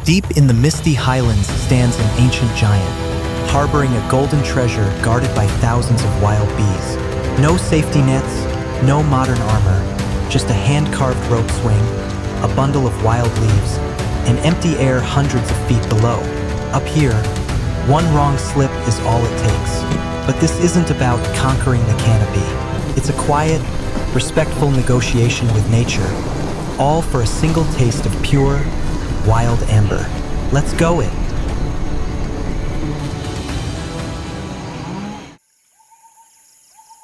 Deep in the misty highlands stands an ancient giant, harboring a golden treasure guarded by thousands of wild bees. No safety nets, no modern armor, just a hand-carved rope swing, a bundle of wild leaves, and empty air hundreds of feet below. Up here, one wrong slip is all it takes. But this isn't about conquering the canopy. It's a quiet, respectful negotiation with nature, all for a single taste of pure, wild amber. Let's go it.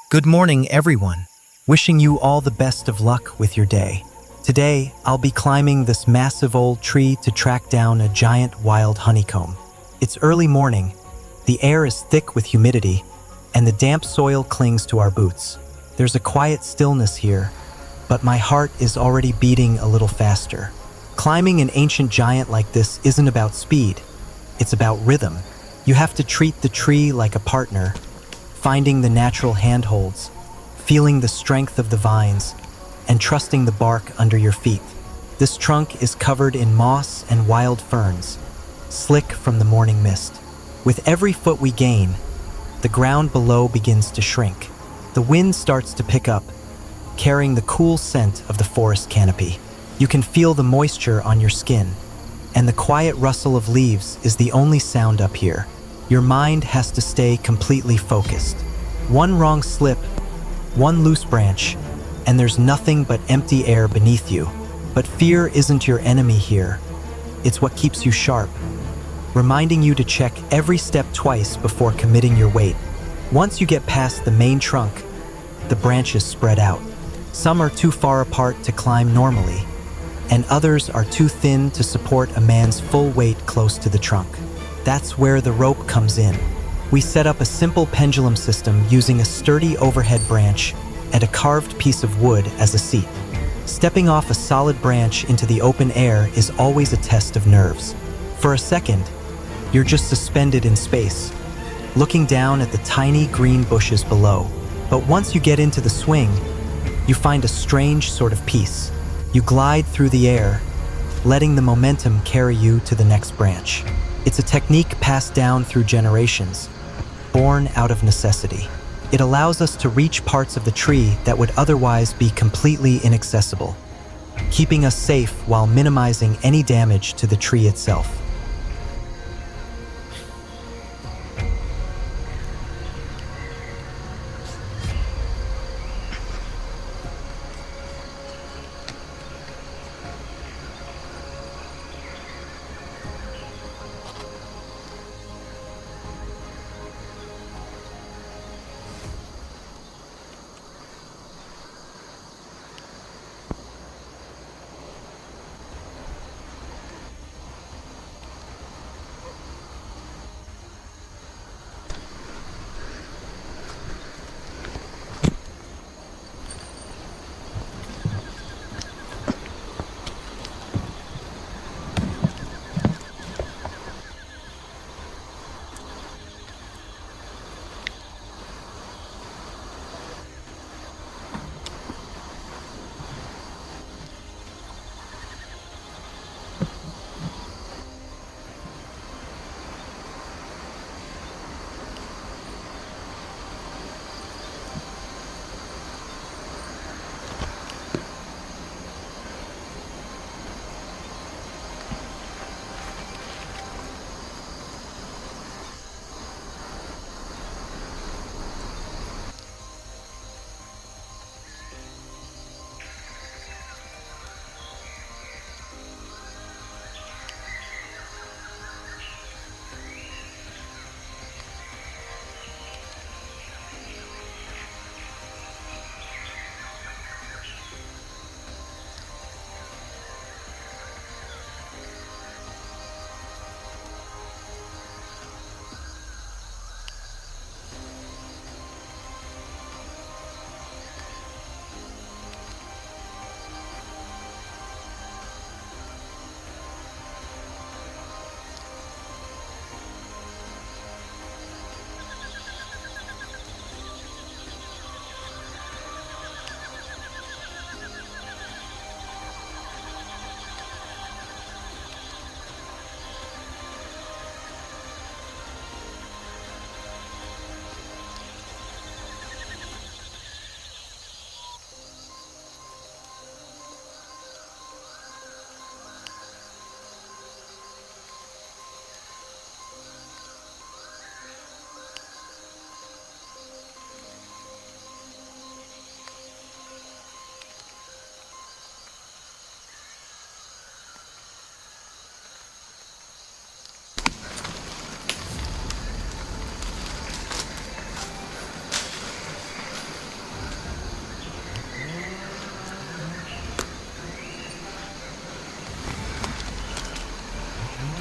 Good morning, everyone. Wishing you all the best of luck with your day. Today, I'll be climbing this massive old tree to track down a giant wild honeycomb. It's early morning, the air is thick with humidity, and the damp soil clings to our boots. There's a quiet stillness here, but my heart is already beating a little faster. Climbing an ancient giant like this isn't about speed, it's about rhythm. You have to treat the tree like a partner, finding the natural handholds, feeling the strength of the vines, and trusting the bark under your feet. This trunk is covered in moss and wild ferns, slick from the morning mist. With every foot we gain, the ground below begins to shrink. The wind starts to pick up, carrying the cool scent of the forest canopy. You can feel the moisture on your skin, and the quiet rustle of leaves is the only sound up here. Your mind has to stay completely focused. One wrong slip, one loose branch, and there's nothing but empty air beneath you. But fear isn't your enemy here. It's what keeps you sharp, reminding you to check every step twice before committing your weight. Once you get past the main trunk, the branches spread out. Some are too far apart to climb normally, and others are too thin to support a man's full weight close to the trunk. That's where the rope comes in. We set up a simple pendulum system using a sturdy overhead branch and a carved piece of wood as a seat. Stepping off a solid branch into the open air is always a test of nerves. For a second, you're just suspended in space, looking down at the tiny green bushes below. But once you get into the swing, you find a strange sort of peace. You glide through the air, letting the momentum carry you to the next branch. It's a technique passed down through generations, born out of necessity. It allows us to reach parts of the tree that would otherwise be completely inaccessible, keeping us safe while minimizing any damage to the tree itself.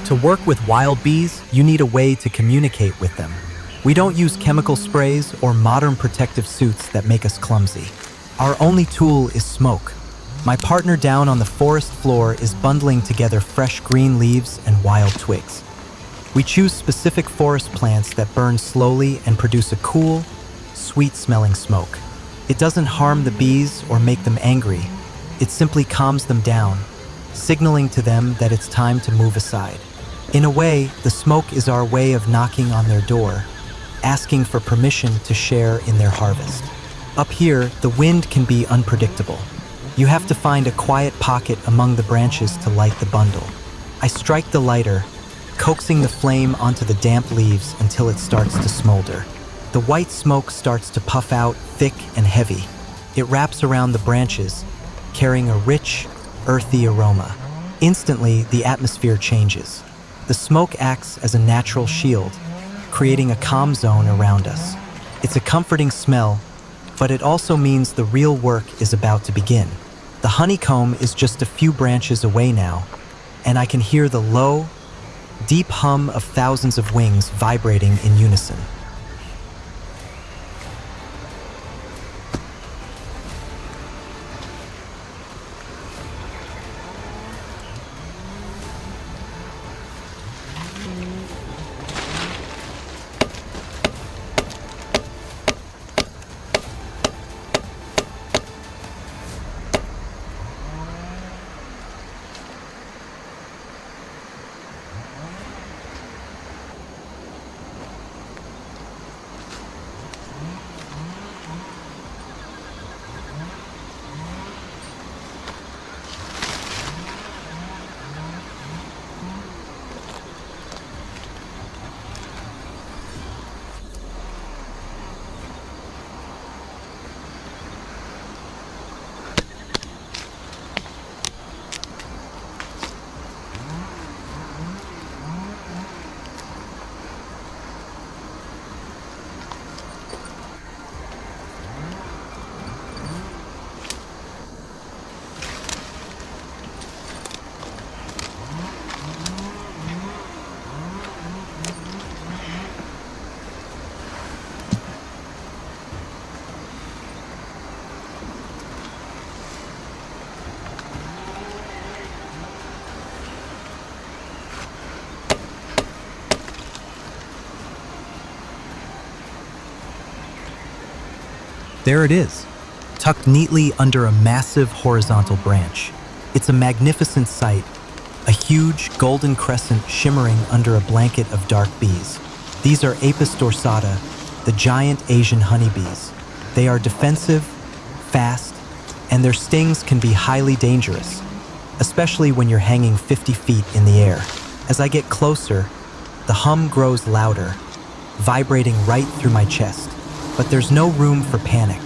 To work with wild bees, you need a way to communicate with them. We don't use chemical sprays or modern protective suits that make us clumsy. Our only tool is smoke. My partner down on the forest floor is bundling together fresh green leaves and wild twigs. We choose specific forest plants that burn slowly and produce a cool, sweet-smelling smoke. It doesn't harm the bees or make them angry. It simply calms them down, signaling to them that it's time to move aside. In a way, the smoke is our way of knocking on their door, asking for permission to share in their harvest. Up here, the wind can be unpredictable. You have to find a quiet pocket among the branches to light the bundle. I strike the lighter, coaxing the flame onto the damp leaves until it starts to smolder. The white smoke starts to puff out, thick and heavy. It wraps around the branches, carrying a rich, earthy aroma. Instantly, the atmosphere changes. The smoke acts as a natural shield, creating a calm zone around us. It's a comforting smell, but it also means the real work is about to begin. The honeycomb is just a few branches away now, and I can hear the low, deep hum of thousands of wings vibrating in unison. There it is, tucked neatly under a massive horizontal branch. It's a magnificent sight, a huge golden crescent shimmering under a blanket of dark bees. These are Apis dorsata, the giant Asian honeybees. They are defensive, fast, and their stings can be highly dangerous, especially when you're hanging 50 feet in the air. As I get closer, the hum grows louder, vibrating right through my chest. But there's no room for panic.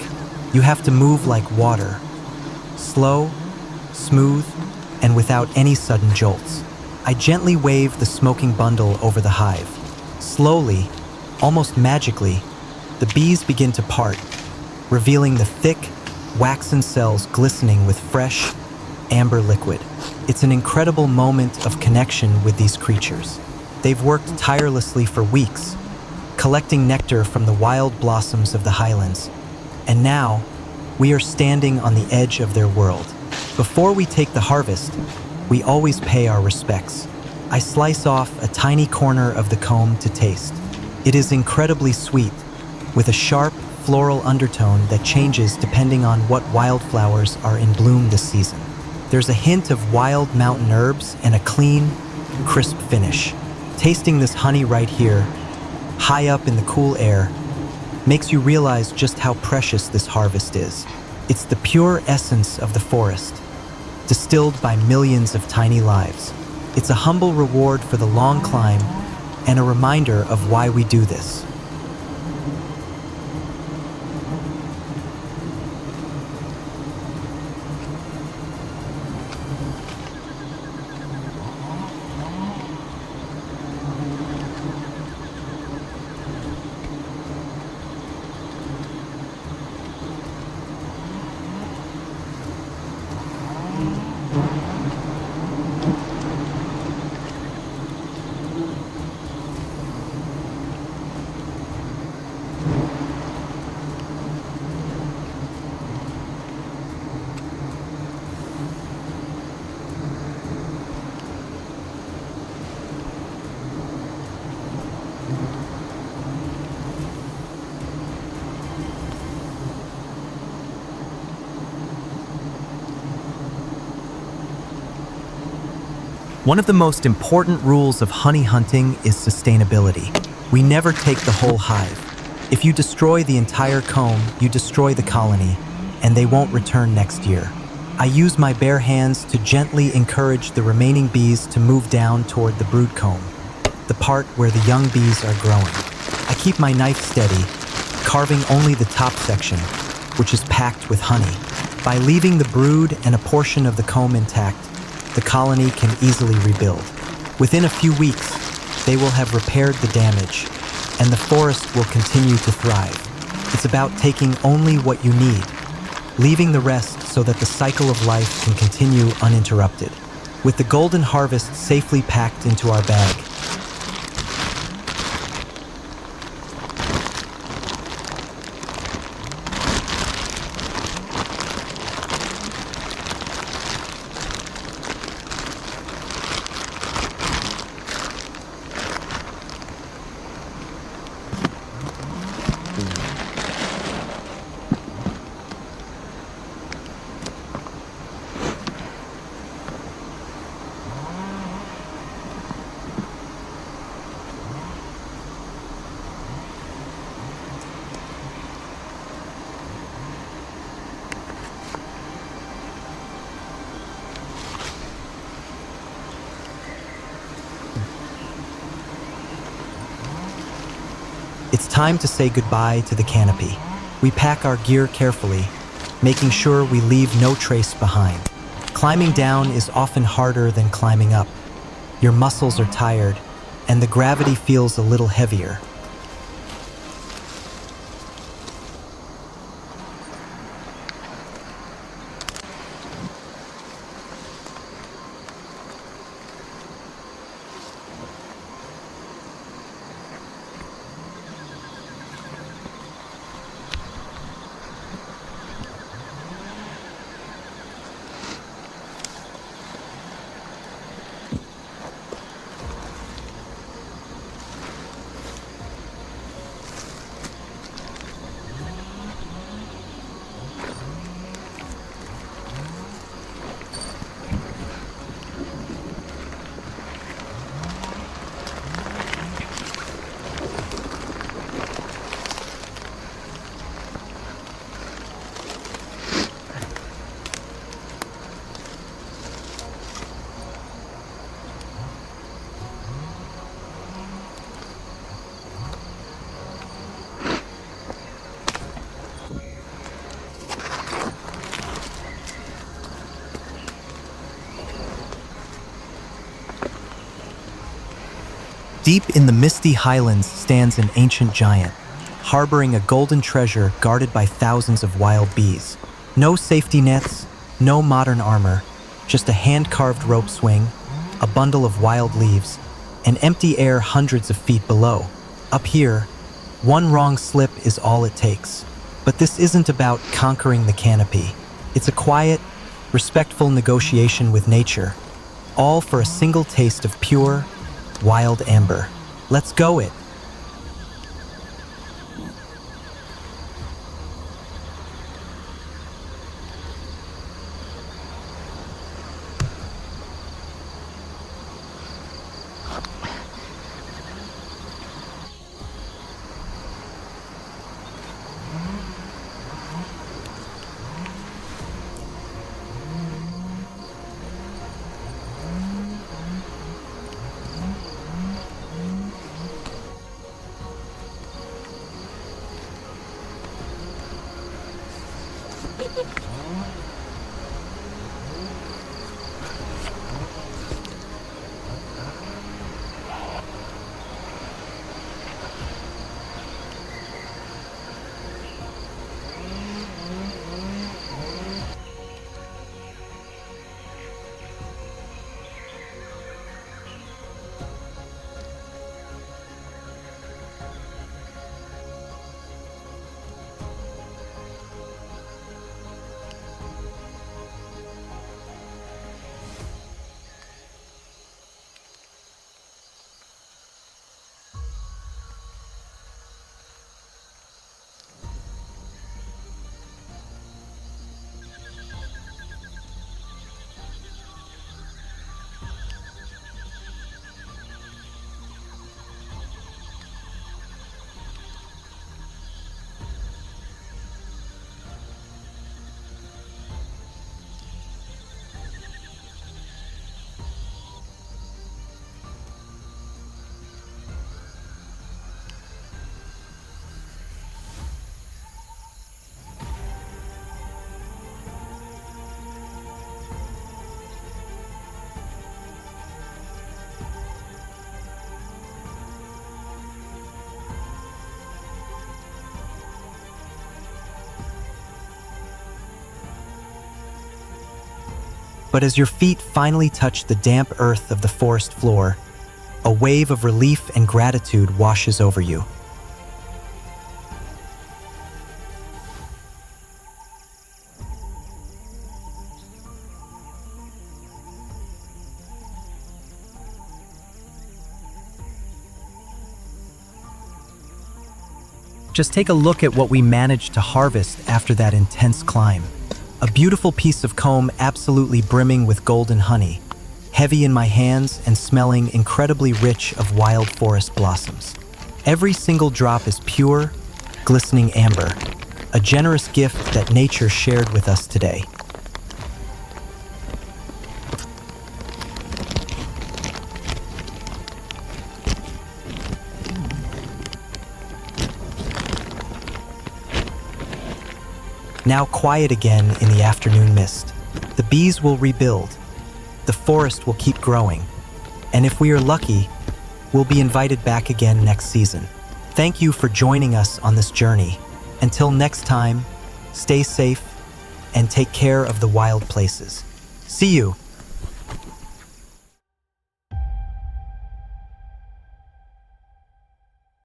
You have to move like water, slow, smooth, and without any sudden jolts. I gently wave the smoking bundle over the hive. Slowly, almost magically, the bees begin to part, revealing the thick, waxen cells glistening with fresh, amber liquid. It's an incredible moment of connection with these creatures. They've worked tirelessly for weeks, collecting nectar from the wild blossoms of the highlands. And now, we are standing on the edge of their world. Before we take the harvest, we always pay our respects. I slice off a tiny corner of the comb to taste. It is incredibly sweet, with a sharp, floral undertone that changes depending on what wildflowers are in bloom this season. There's a hint of wild mountain herbs and a clean, crisp finish. Tasting this honey right here, high up in the cool air, makes you realize just how precious this harvest is. It's the pure essence of the forest, distilled by millions of tiny lives. It's a humble reward for the long climb and a reminder of why we do this. One of the most important rules of honey hunting is sustainability. We never take the whole hive. If you destroy the entire comb, you destroy the colony, and they won't return next year. I use my bare hands to gently encourage the remaining bees to move down toward the brood comb, the part where the young bees are growing. I keep my knife steady, carving only the top section, which is packed with honey. By leaving the brood and a portion of the comb intact, the colony can easily rebuild. Within a few weeks, they will have repaired the damage, and the forest will continue to thrive. It's about taking only what you need, leaving the rest so that the cycle of life can continue uninterrupted. With the golden harvest safely packed into our bag, it's time to say goodbye to the canopy. We pack our gear carefully, making sure we leave no trace behind. Climbing down is often harder than climbing up. Your muscles are tired, and the gravity feels a little heavier. Deep in the misty highlands stands an ancient giant, harboring a golden treasure guarded by thousands of wild bees. No safety nets, no modern armor, just a hand-carved rope swing, a bundle of wild leaves, and empty air hundreds of feet below. Up here, one wrong slip is all it takes. But this isn't about conquering the canopy. It's a quiet, respectful negotiation with nature, all for a single taste of pure, wild amber. Let's go it. But as your feet finally touch the damp earth of the forest floor, a wave of relief and gratitude washes over you. Just take a look at what we managed to harvest after that intense climb. A beautiful piece of comb absolutely brimming with golden honey, heavy in my hands and smelling incredibly rich of wild forest blossoms. Every single drop is pure, glistening amber, a generous gift that nature shared with us today. Now quiet again in the afternoon mist. The bees will rebuild, the forest will keep growing, and if we are lucky, we'll be invited back again next season. Thank you for joining us on this journey. Until next time, stay safe and take care of the wild places. See you!